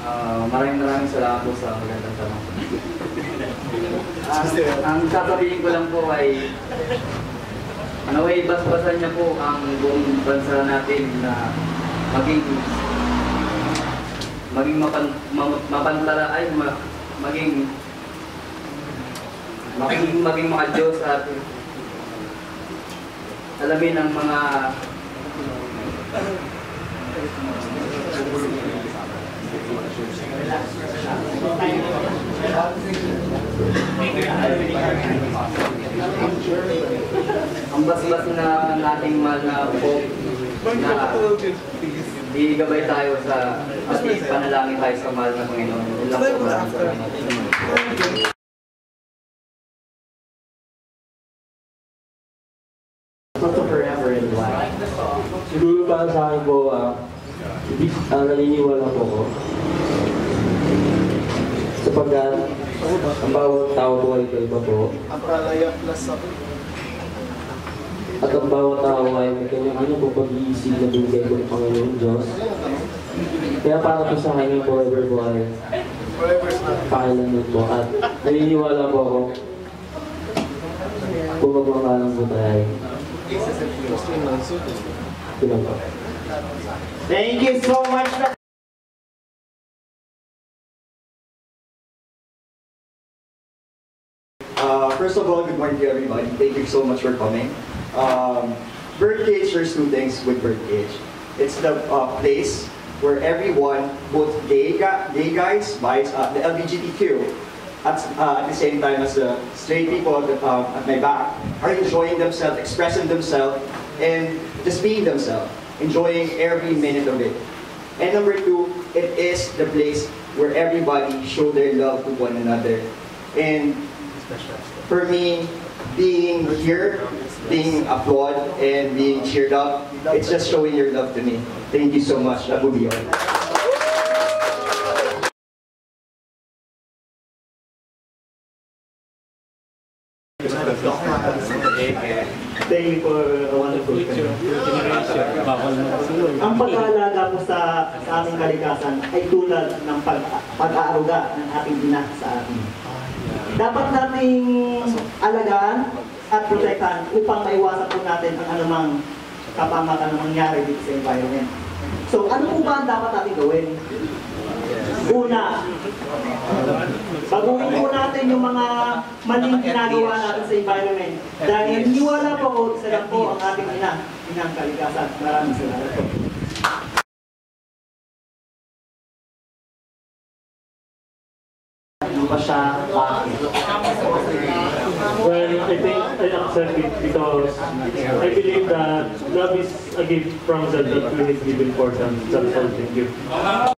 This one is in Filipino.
Maraming salamat po sa magandang tanong. Ang sasabihin ko lang po ay basbasan niya po ang buong bansa natin na maging mga Diyos at alamin ang mga ang basbas na nating mahal na po na igabay tayo sa at least panalangin tayo sa mahal na Panginoon. Yun lang po, maraming salamat. Forever and why? Siguro para sa akin po, naniniwala po ko sapagkat ang bawat tao po ay iba po. At ang bawat tao ay may kanya-kanya po pag-iisip na bigay po ng Panginoon Diyos. Kaya para po sa akin yung forever po ay pakilaman po. At naniniwala po ako kung magmamalang po tayo. Thank you so much. First of all, good morning to everybody. Thank you so much for coming. Birdcage, there's two things with Birdcage. It's the place where everyone, both gay guys, boys, the LGBTQ, at the same time as the straight people at my back, are enjoying themselves, expressing themselves, and just being themselves, enjoying every minute of it. And number two, it is the place where everybody show their love to one another. And for me, being here, being applauded, and being cheered up, it's just showing your love to me. Thank you so much. Abu Biyon. Thank you for a wonderful Ang pag-aalaga po sa aming kalikasan ay tulad ng pag-aaruga ng ating ina sa atin. Dapat nating alagaan at protektahan upang maiwasan po natin ang anumang kapamakan na mangyari dito sa environment. So, ano po ba ang dapat natin gawin? Una, baguhin po natin yung mga maling ginagawa natin sa environment. Dahil naniniwala po ako, isa lang po ang ating inang kalikasan. Maraming salamat po. Ano ba siya? Well, I think I accept it because I believe that love is a gift from God that we need to give importance. That's all. Thank you.